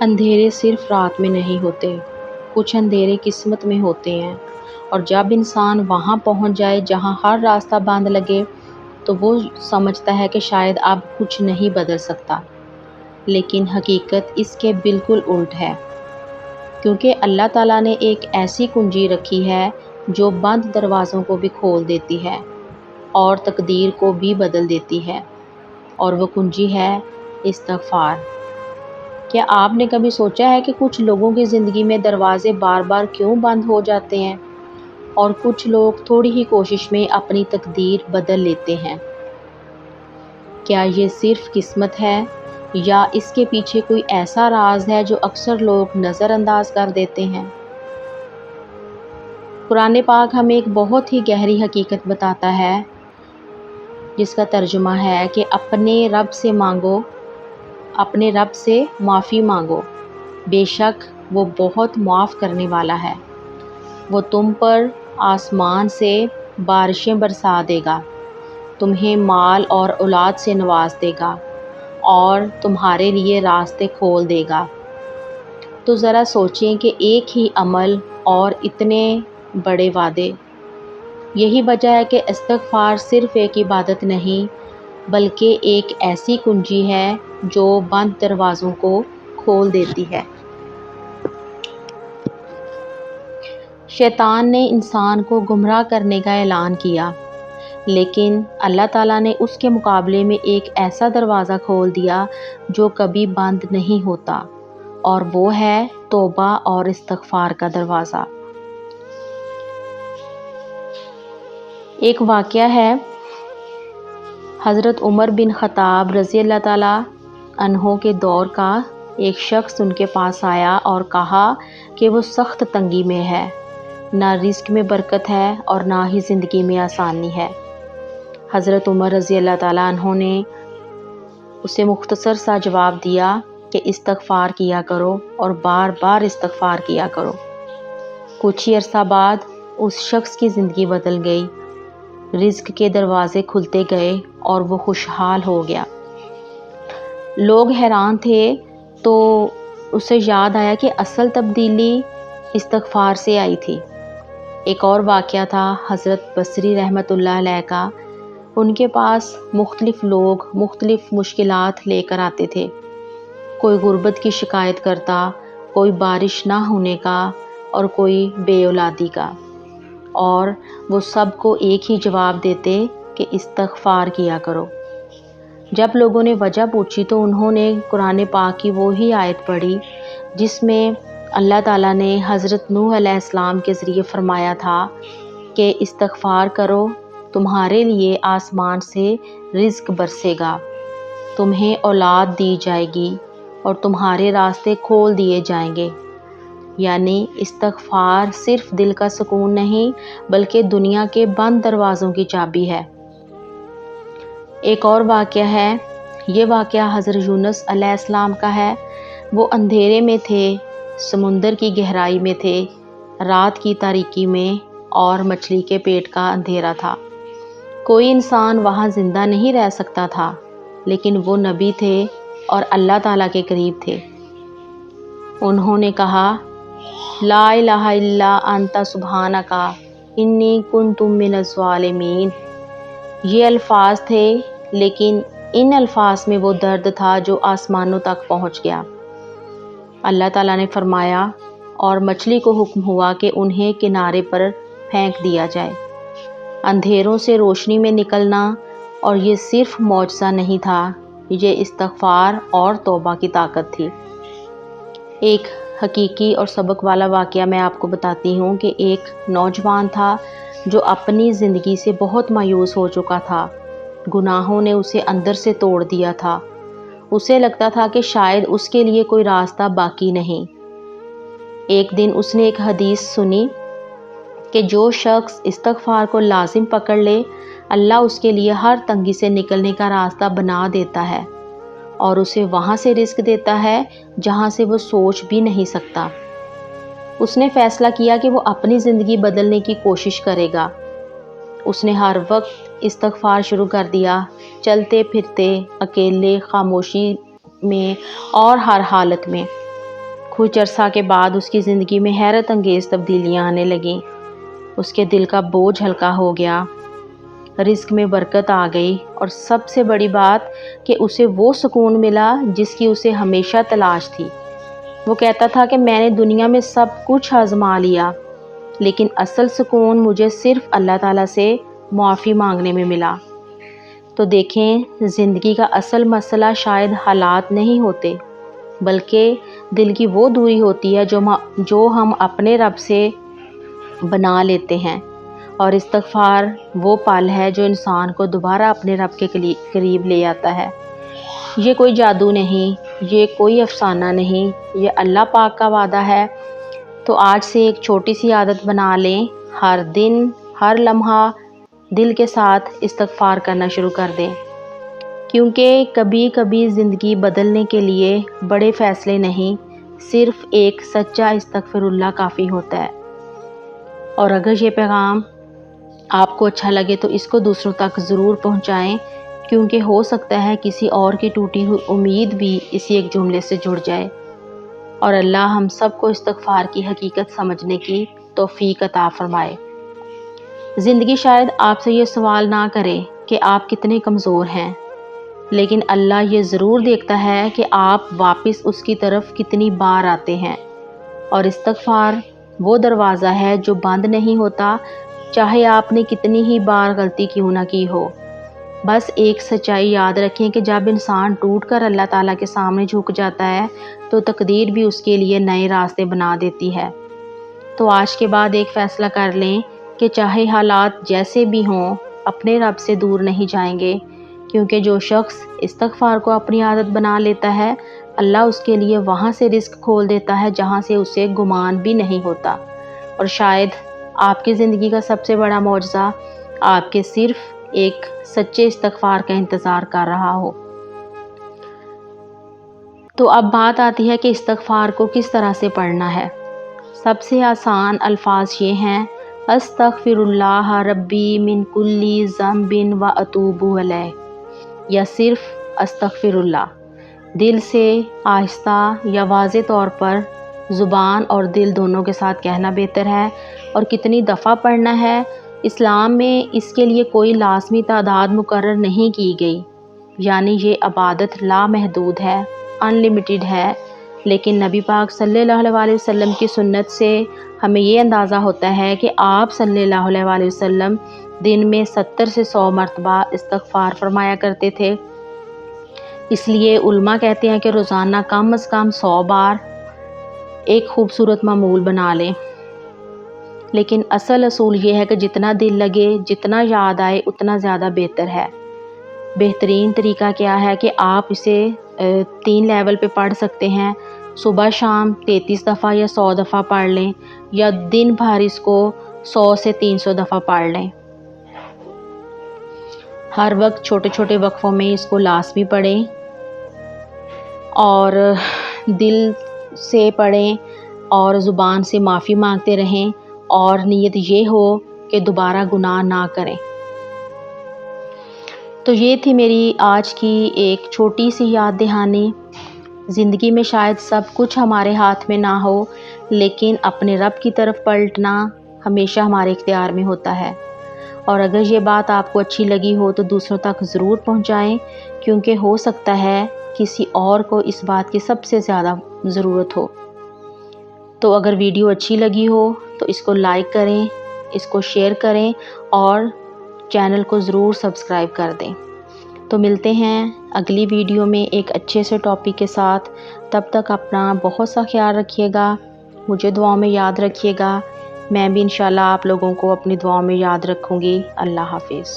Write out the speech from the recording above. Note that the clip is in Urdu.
اندھیرے صرف رات میں نہیں ہوتے، کچھ اندھیرے قسمت میں ہوتے ہیں، اور جب انسان وہاں پہنچ جائے جہاں ہر راستہ بند لگے تو وہ سمجھتا ہے کہ شاید اب کچھ نہیں بدل سکتا، لیکن حقیقت اس کے بالکل الٹ ہے، کیونکہ اللہ تعالیٰ نے ایک ایسی کنجی رکھی ہے جو بند دروازوں کو بھی کھول دیتی ہے اور تقدیر کو بھی بدل دیتی ہے، اور وہ کنجی ہے استغفار۔ کیا آپ نے کبھی سوچا ہے کہ کچھ لوگوں کی زندگی میں دروازے بار بار کیوں بند ہو جاتے ہیں، اور کچھ لوگ تھوڑی ہی کوشش میں اپنی تقدیر بدل لیتے ہیں؟ کیا یہ صرف قسمت ہے، یا اس کے پیچھے کوئی ایسا راز ہے جو اکثر لوگ نظر انداز کر دیتے ہیں؟ قرآن پاک ہمیں ایک بہت ہی گہری حقیقت بتاتا ہے، جس کا ترجمہ ہے کہ اپنے رب سے معافی مانگو، بے شک وہ بہت معاف کرنے والا ہے۔ وہ تم پر آسمان سے بارشیں برسا دے گا، تمہیں مال اور اولاد سے نواز دے گا، اور تمہارے لیے راستے کھول دے گا۔ تو ذرا سوچیں کہ ایک ہی عمل اور اتنے بڑے وعدے۔ یہی وجہ ہے کہ استغفار صرف ایک عبادت نہیں، بلکہ ایک ایسی کنجی ہے جو بند دروازوں کو کھول دیتی ہے۔ شیطان نے انسان کو گمراہ کرنے کا اعلان کیا، لیکن اللہ تعالیٰ نے اس کے مقابلے میں ایک ایسا دروازہ کھول دیا جو کبھی بند نہیں ہوتا، اور وہ ہے توبہ اور استغفار کا دروازہ۔ ایک واقعہ ہے، حضرت عمر بن خطاب رضی اللہ تعالیٰ عنہ کے دور کا ایک شخص ان کے پاس آیا اور کہا کہ وہ سخت تنگی میں ہے، نہ رزق میں برکت ہے اور نہ ہی زندگی میں آسانی ہے۔ حضرت عمر رضی اللہ تعالیٰ عنہ نے اسے مختصر سا جواب دیا کہ استغفار کیا کرو اور بار بار استغفار کیا کرو۔ کچھ ہی عرصہ بعد اس شخص کی زندگی بدل گئی، رزق کے دروازے کھلتے گئے اور وہ خوشحال ہو گیا۔ لوگ حیران تھے تو اسے یاد آیا کہ اصل تبدیلی استغفار سے آئی تھی۔ ایک اور واقعہ تھا حضرت بصری رحمۃ اللہ علیہ کا۔ ان کے پاس مختلف لوگ مختلف مشکلات لے کر آتے تھے، کوئی غربت کی شکایت کرتا، کوئی بارش نہ ہونے کا، اور کوئی بے اولادی کا، اور وہ سب کو ایک ہی جواب دیتے کہ استغفار کیا کرو۔ جب لوگوں نے وجہ پوچھی تو انہوں نے قرآن پاک کی وہی آیت پڑھی جس میں اللہ تعالیٰ نے حضرت نوح علیہ السلام کے ذریعے فرمایا تھا کہ استغفار کرو، تمہارے لیے آسمان سے رزق برسے گا، تمہیں اولاد دی جائے گی، اور تمہارے راستے کھول دیے جائیں گے۔ یعنی استغفار صرف دل کا سکون نہیں، بلکہ دنیا کے بند دروازوں کی چابی ہے۔ ایک اور واقعہ ہے، یہ واقعہ حضرت یونس علیہ السلام کا ہے۔ وہ اندھیرے میں تھے، سمندر کی گہرائی میں تھے، رات کی تاریکی میں، اور مچھلی کے پیٹ کا اندھیرا تھا۔ کوئی انسان وہاں زندہ نہیں رہ سکتا تھا، لیکن وہ نبی تھے اور اللہ تعالیٰ کے قریب تھے۔ انہوں نے کہا، لا الہ الا انت سبحانک انی کنت من الظالمین۔ یہ الفاظ تھے، لیکن ان الفاظ میں وہ درد تھا جو آسمانوں تک پہنچ گیا۔ اللہ تعالیٰ نے فرمایا، اور مچھلی کو حکم ہوا کہ انہیں کنارے پر پھینک دیا جائے۔ اندھیروں سے روشنی میں نکلنا، اور یہ صرف معجزہ نہیں تھا، یہ استغفار اور توبہ کی طاقت تھی۔ ایک حقیقی اور سبق والا واقعہ میں آپ کو بتاتی ہوں کہ ایک نوجوان تھا جو اپنی زندگی سے بہت مایوس ہو چکا تھا۔ گناہوں نے اسے اندر سے توڑ دیا تھا۔ اسے لگتا تھا کہ شاید اس کے لیے کوئی راستہ باقی نہیں۔ ایک دن اس نے ایک حدیث سنی کہ جو شخص استغفار کو لازم پکڑ لے، اللہ اس کے لیے ہر تنگی سے نکلنے کا راستہ بنا دیتا ہے، اور اسے وہاں سے رزق دیتا ہے جہاں سے وہ سوچ بھی نہیں سکتا۔ اس نے فیصلہ کیا کہ وہ اپنی زندگی بدلنے کی کوشش کرے گا۔ اس نے ہر وقت استغفار شروع کر دیا، چلتے پھرتے، اکیلے، خاموشی میں، اور ہر حالت میں۔ کچھ عرصہ کے بعد اس کی زندگی میں حیرت انگیز تبدیلیاں آنے لگیں۔ اس کے دل کا بوجھ ہلکا ہو گیا، رزق میں برکت آ گئی، اور سب سے بڑی بات کہ اسے وہ سکون ملا جس کی اسے ہمیشہ تلاش تھی۔ وہ کہتا تھا کہ میں نے دنیا میں سب کچھ آزما لیا، لیکن اصل سکون مجھے صرف اللہ تعالیٰ سے معافی مانگنے میں ملا۔ تو دیکھیں، زندگی کا اصل مسئلہ شاید حالات نہیں ہوتے، بلکہ دل کی وہ دوری ہوتی ہے جو ہم اپنے رب سے بنا لیتے ہیں، اور استغفار وہ پل ہے جو انسان کو دوبارہ اپنے رب کے قریب لے آتا ہے۔ یہ کوئی جادو نہیں، یہ کوئی افسانہ نہیں، یہ اللہ پاک کا وعدہ ہے۔ تو آج سے ایک چھوٹی سی عادت بنا لیں، ہر دن، ہر لمحہ دل کے ساتھ استغفار کرنا شروع کر دیں، کیونکہ کبھی کبھی زندگی بدلنے کے لیے بڑے فیصلے نہیں، صرف ایک سچا استغفر اللہ کافی ہوتا ہے۔ اور اگر یہ پیغام آپ کو اچھا لگے تو اس کو دوسروں تک ضرور پہنچائیں، کیونکہ ہو سکتا ہے کسی اور کی ٹوٹی ہوئی امید بھی اسی ایک جملے سے جڑ جائے۔ اور اللہ ہم سب کو استغفار کی حقیقت سمجھنے کی توفیق عطا فرمائے۔ زندگی شاید آپ سے یہ سوال نہ کرے کہ آپ کتنے کمزور ہیں، لیکن اللہ یہ ضرور دیکھتا ہے کہ آپ واپس اس کی طرف کتنی بار آتے ہیں۔ اور استغفار وہ دروازہ ہے جو بند نہیں ہوتا، چاہے آپ نے کتنی ہی بار غلطی کیوں نہ کی ہو۔ بس ایک سچائی یاد رکھیں کہ جب انسان ٹوٹ کر اللہ تعالیٰ کے سامنے جھک جاتا ہے تو تقدیر بھی اس کے لیے نئے راستے بنا دیتی ہے۔ تو آج کے بعد ایک فیصلہ کر لیں کہ چاہے حالات جیسے بھی ہوں، اپنے رب سے دور نہیں جائیں گے، کیونکہ جو شخص استغفار کو اپنی عادت بنا لیتا ہے، اللہ اس کے لیے وہاں سے رزق کھول دیتا ہے جہاں سے اسے گمان بھی نہیں ہوتا۔ اور شاید آپ کی زندگی کا سب سے بڑا معجزہ آپ کے صرف ایک سچے استغفار کا انتظار کر رہا ہو۔ تو اب بات آتی ہے کہ استغفار کو کس طرح سے پڑھنا ہے۔ سب سے آسان الفاظ یہ ہیں: استغفر اللہ ربی من کل ذنب و اتوب الیہ، یا صرف استغفر اللہ۔ دل سے آہستہ یا واضح طور پر زبان اور دل دونوں کے ساتھ کہنا بہتر ہے۔ اور کتنی دفعہ پڑھنا ہے؟ اسلام میں اس کے لیے کوئی لازمی تعداد مقرر نہیں کی گئی، یعنی یہ عبادت لامحدود ہے، ان لمیٹڈ ہے۔ لیکن نبی پاک صلی اللہ علیہ وسلم کی سنت سے ہمیں یہ اندازہ ہوتا ہے کہ آپ صلی اللہ علیہ وسلم دن میں 70 سے 100 مرتبہ استغفار فرمایا کرتے تھے۔ اس لیے علماء کہتے ہیں کہ روزانہ کم از کم 100 بار ایک خوبصورت معمول بنا لیں۔ لیکن اصل اصول یہ ہے کہ جتنا دل لگے، جتنا یاد آئے، اتنا زیادہ بہتر ہے۔ بہترین طریقہ کیا ہے کہ آپ اسے 3 لیول پہ پڑھ سکتے ہیں۔ صبح شام 33 دفعہ یا 100 دفعہ پڑھ لیں، یا دن بھر اس کو 100 سے 300 دفعہ پڑھ لیں۔ ہر وقت چھوٹے چھوٹے وقفوں میں اس کو لازمی پڑھیں، اور دل سے پڑھیں، اور زبان سے معافی مانگتے رہیں، اور نیت یہ ہو کہ دوبارہ گناہ نہ کریں۔ تو یہ تھی میری آج کی ایک چھوٹی سی یاد دہانی۔ زندگی میں شاید سب کچھ ہمارے ہاتھ میں نہ ہو، لیکن اپنے رب کی طرف پلٹنا ہمیشہ ہمارے اختیار میں ہوتا ہے۔ اور اگر یہ بات آپ کو اچھی لگی ہو تو دوسروں تک ضرور پہنچائیں، کیونکہ ہو سکتا ہے کسی اور کو اس بات کی سب سے زیادہ ضرورت ہو۔ تو اگر ویڈیو اچھی لگی ہو تو اس کو لائک کریں، اس کو شیئر کریں، اور چینل کو ضرور سبسکرائب کر دیں۔ تو ملتے ہیں اگلی ویڈیو میں ایک اچھے سے ٹاپک کے ساتھ۔ تب تک اپنا بہت سا خیال رکھیے گا، مجھے دعاؤں میں یاد رکھیے گا، میں بھی انشاءاللہ آپ لوگوں کو اپنی دعاؤں میں یاد رکھوں گی۔ اللہ حافظ۔